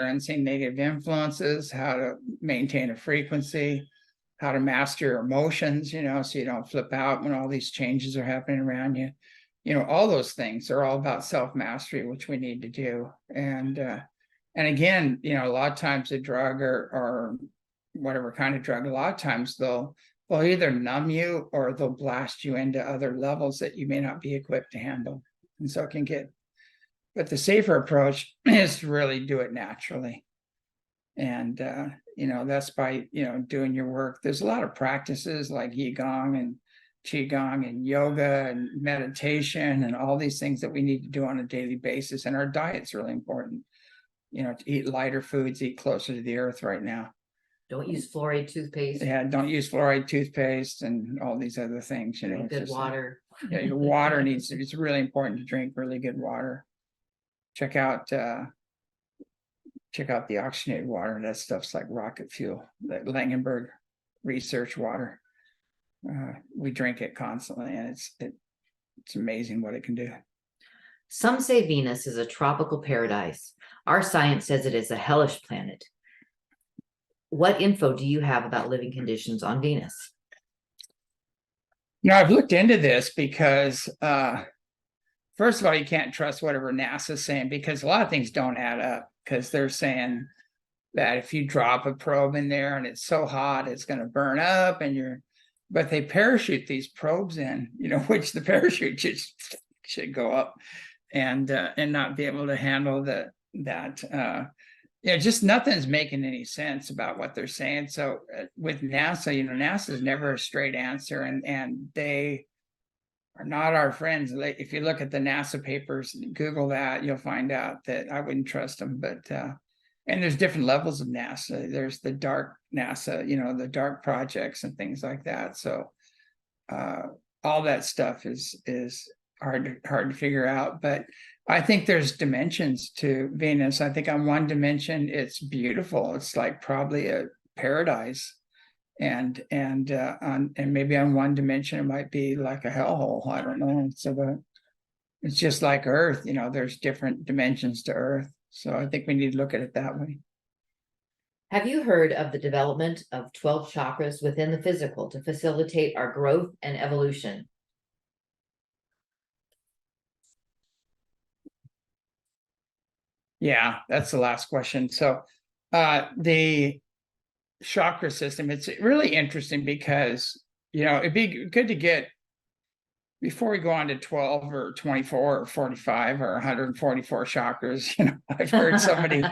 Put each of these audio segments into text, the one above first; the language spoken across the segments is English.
experiencing negative influences, how to maintain a frequency, how to master your emotions, you know, so you don't flip out when all these changes are happening around you. You know, all those things are all about self-mastery, which we need to do. And again, you know, a lot of times a drug or whatever kind of drug, a lot of times they'll either numb you or they'll blast you into other levels that you may not be equipped to handle. And so it can get, but the safer approach is to really do it naturally. And, you know, that's by, you know, doing your work. There's a lot of practices like Qigong and Qigong and yoga and meditation and all these things that we need to do on a daily basis. And our diet's really important, you know, to eat lighter foods, eat closer to the earth right now. Don't use fluoride toothpaste. Yeah, don't use fluoride toothpaste and all these other things. You know, Drink good water. Yeah, your water needs it's really important to drink really good water. Check out the oxygenated water. That stuff's like rocket fuel. That Langenberg research water. We drink it constantly, and it's amazing what it can do. Some say Venus is a tropical paradise. Our science says it is a hellish planet. What info do you have about living conditions on Venus? You know, I've looked into this because, first of all, you can't trust whatever NASA's saying, because a lot of things don't add up, because they're saying that if you drop a probe in there and it's so hot, it's going to burn up, and but they parachute these probes in, you know, which the parachute should go up and not be able to handle that. Yeah, just nothing's making any sense about what they're saying. So with NASA, you know, NASA's never a straight answer, and they are not our friends. If you look at the NASA papers, Google that, you'll find out that I wouldn't trust them. But and there's different levels of NASA. There's the dark NASA, you know, the dark projects and things like that. So all that stuff is hard to figure out. But I think there's dimensions to Venus. I think on one dimension it's beautiful. It's like probably a paradise, and maybe on one dimension it might be like a hellhole. I don't know. So it's just like Earth. You know, there's different dimensions to Earth. So I think we need to look at it that way. Have you heard of the development of 12 chakras within the physical to facilitate our growth and evolution? Yeah, that's the last question. So the chakra system, it's really interesting because, you know, it'd be good to get, before we go on to 12 or 24 or 45 or 144 chakras, you know, I've heard so many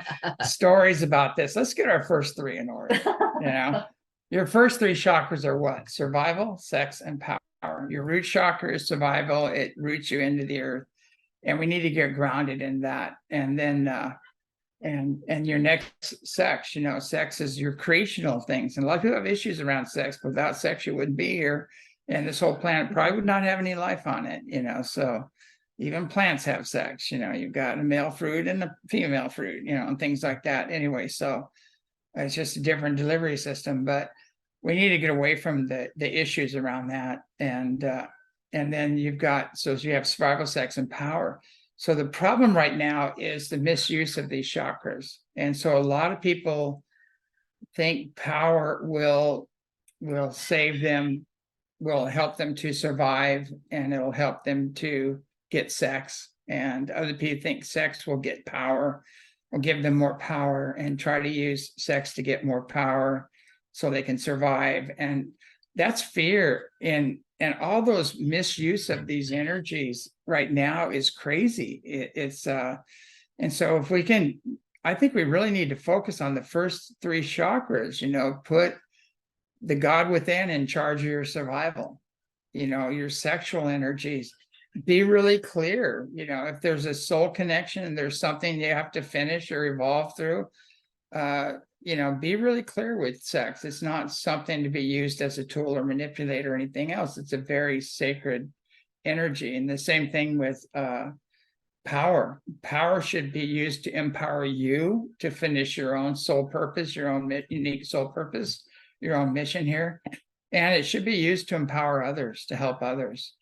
stories about this. Let's get our first three in order. You know, your first three chakras are what? Survival, sex, and power. Your root chakra is survival. It roots you into the earth. And we need to get grounded in that. And then and your next sex, you know, sex is your creational things. And a lot of people have issues around sex. Without sex, you wouldn't be here. And this whole planet probably would not have any life on it, you know. So even plants have sex, you know, you've got a male fruit and a female fruit, you know, and things like that. Anyway, so it's just a different delivery system. But we need to get away from the issues around that. And then you've got, so you have survival, sex, and power. So the problem right now is the misuse of these chakras. And so a lot of people think power will save them, will help them to survive, and it'll help them to get sex. And other people think sex will get power, will give them more power, and try to use sex to get more power so they can survive. And that's fear. And all those misuse of these energies right now is crazy. And so if we can, I think we really need to focus on the first three chakras, you know, put the God within in charge of your survival, you know, your sexual energies. Be really clear, you know, if there's a soul connection and there's something you have to finish or evolve through, you know, be really clear with sex. It's not something to be used as a tool or manipulate or anything else. It's a very sacred energy. And the same thing with power. Power should be used to empower you to finish your own soul purpose, your own unique soul purpose, your own mission here. And it should be used to empower others, to help others.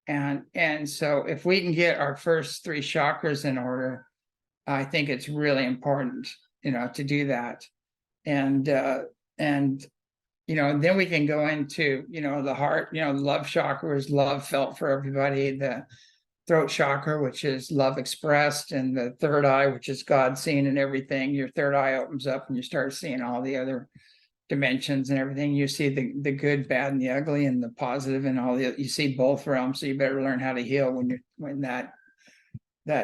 And so if we can get our first three chakras in order, I think it's really important. to do that. And then we can go into, the heart, love chakra is love felt for everybody, the throat chakra, which is love expressed, and the third eye, which is God seen in everything. Your third eye opens up and you start seeing all the other dimensions and everything. You see the good, bad, and the ugly, and the positive, and all the, you see both realms. So you better learn how to heal when that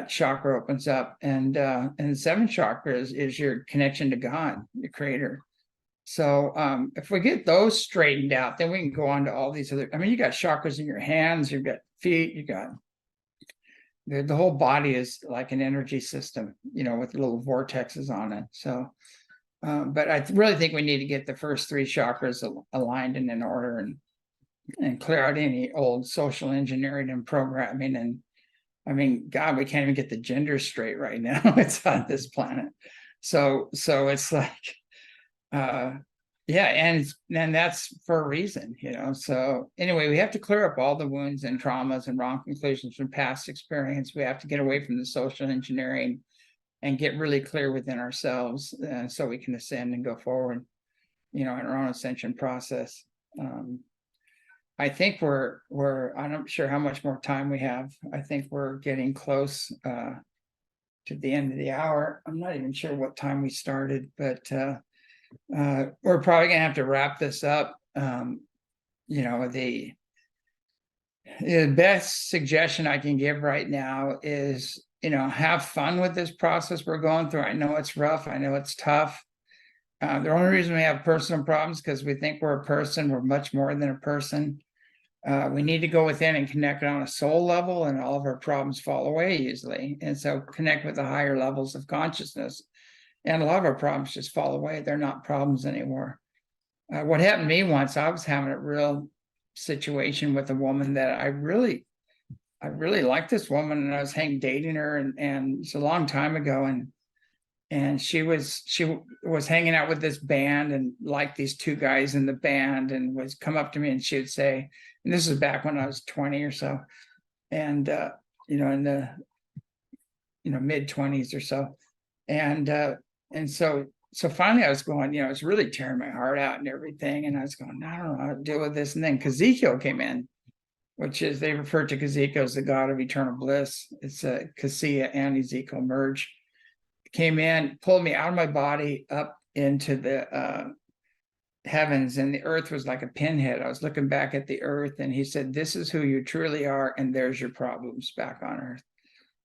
chakra opens up. And the seventh chakra is your connection to God, the creator. So if we get those straightened out, then we can go on to all these other, you got chakras in your hands, you've got feet, you got the whole body is like an energy system, with little vortexes on it. So but I really think we need to get the first three chakras aligned and in order, and clear out any old social engineering and programming. And God, we can't even get the gender straight right now. It's on this planet. So it's like, yeah, and that's for a reason, So anyway, we have to clear up all the wounds and traumas and wrong conclusions from past experience. We have to get away from the social engineering and get really clear within ourselves, so we can ascend and go forward, in our own ascension process. I think I'm not sure how much more time we have. I think we're getting close to the end of the hour. I'm not even sure what time we started, but we're probably gonna have to wrap this up. The best suggestion I can give right now is, have fun with this process we're going through. I know it's rough. I know it's tough. The only reason we have personal problems because we think we're a person. We're much more than a person. We need to go within and connect on a soul level, and all of our problems fall away easily. And so connect with the higher levels of consciousness. And a lot of our problems just fall away. They're not problems anymore. What happened to me once, I was having a real situation with a woman that I really liked this woman, and I was dating her, and it's a long time ago. And she was hanging out with this band and liked these two guys in the band, and was come up to me and she would say, and this is back when I was 20 or so, and in the mid-20s or so. And so finally I was going, it was really tearing my heart out and everything. And I was going, I don't know how to deal with this. And then Kaziko came in, which is, they refer to Kaziko as the god of eternal bliss. It's a Kasia and Ezekiel merge. Came in, pulled me out of my body up into the heavens, and the earth was like a pinhead. I was looking back at the earth, and he said, this is who you truly are, and there's your problems back on earth.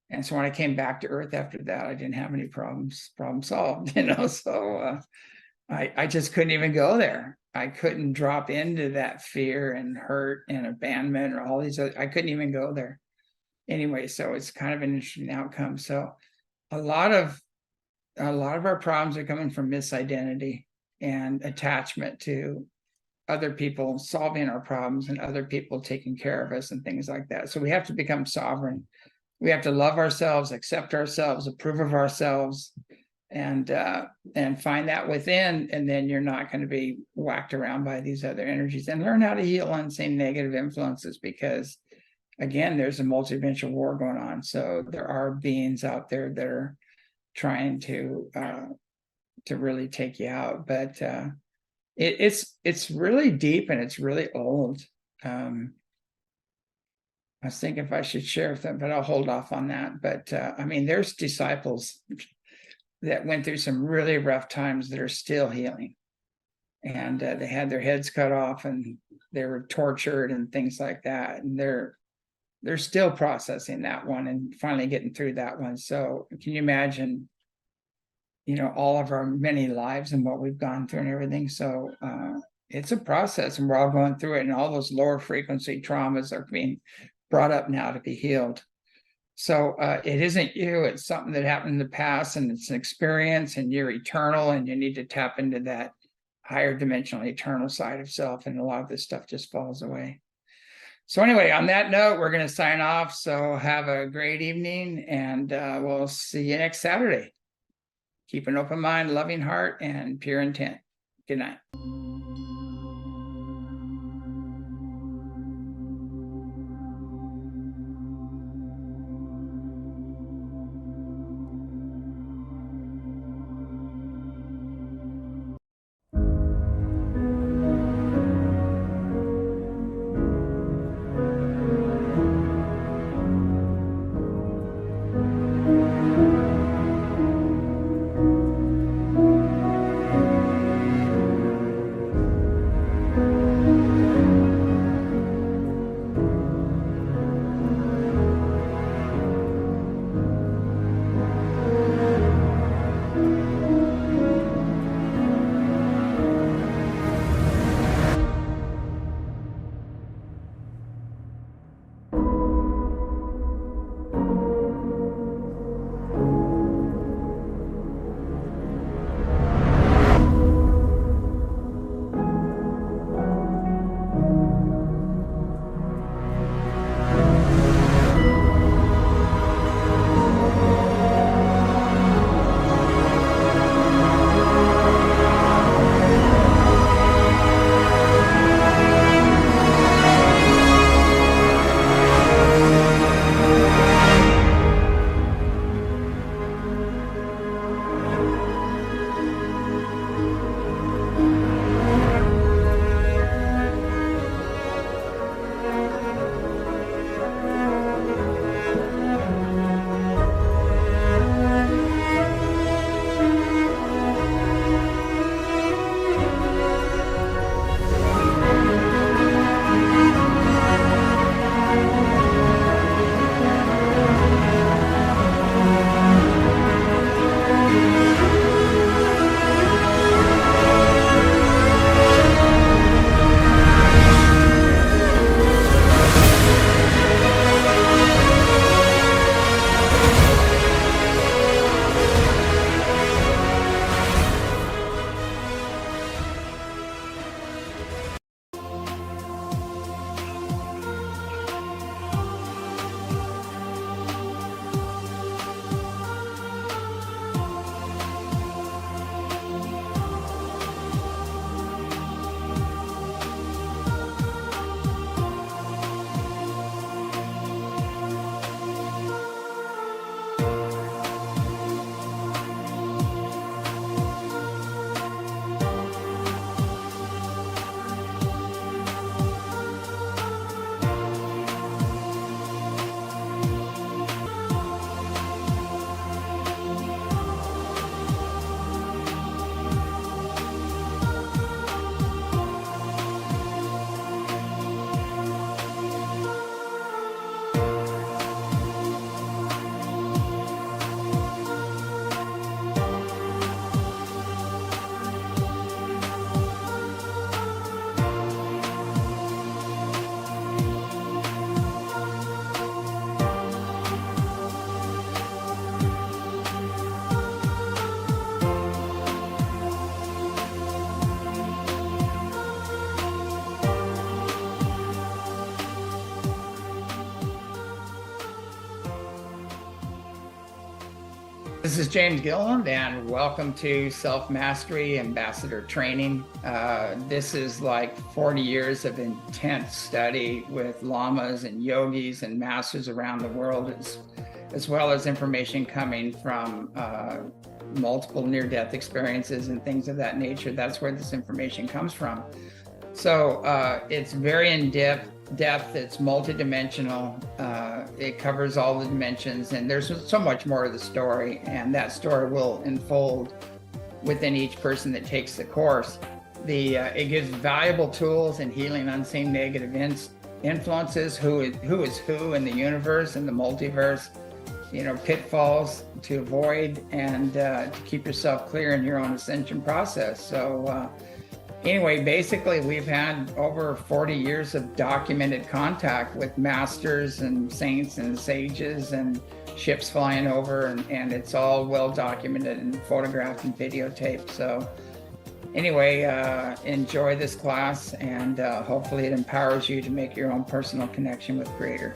And so when I came back to earth after that, I didn't have any problems. Problem solved, So I just couldn't even go there. I couldn't drop into that fear and hurt and abandonment or all these other. I couldn't even go there. Anyway, so it's kind of an interesting outcome. So a lot of our problems are coming from misidentity and attachment to other people solving our problems and other people taking care of us and things like that. So we have to become sovereign. We have to love ourselves, accept ourselves, approve of ourselves, and find that within. And then you're not going to be whacked around by these other energies, and learn how to heal unseen negative influences, because again, there's a multidimensional war going on. So there are beings out there that are trying to really take you out. But it's really deep, and it's really old. I was thinking if I should share with them, but I'll hold off on that. But there's disciples that went through some really rough times that are still healing, and they had their heads cut off, and they were tortured and things like that, and they're still processing that one and finally getting through that one. So can you imagine, all of our many lives and what we've gone through and everything? So it's a process, and we're all going through it, and all those lower frequency traumas are being brought up now to be healed. So it isn't you, it's something that happened in the past, and it's an experience, and you're eternal, and you need to tap into that higher dimensional eternal side of self, and a lot of this stuff just falls away. So anyway, on that note, we're going to sign off. So have a great evening, and we'll see you next Saturday. Keep an open mind, loving heart, and pure intent. Good night. This is James Gilliland, and welcome to Self-Mastery Ambassador Training. This is like 40 years of intense study with lamas and yogis and masters around the world, as well as information coming from multiple near-death experiences and things of that nature. That's where this information comes from. So it's very in-depth, it's multidimensional, it covers all the dimensions, and there's so much more to the story, and that story will unfold within each person that takes the course. It gives valuable tools in healing unseen negative influences, who is who in the universe and the multiverse, pitfalls to avoid, and to keep yourself clear in your own ascension process. So anyway, basically, we've had over 40 years of documented contact with masters and saints and sages and ships flying over, and it's all well documented and photographed and videotaped. So anyway, enjoy this class, and hopefully it empowers you to make your own personal connection with Creator.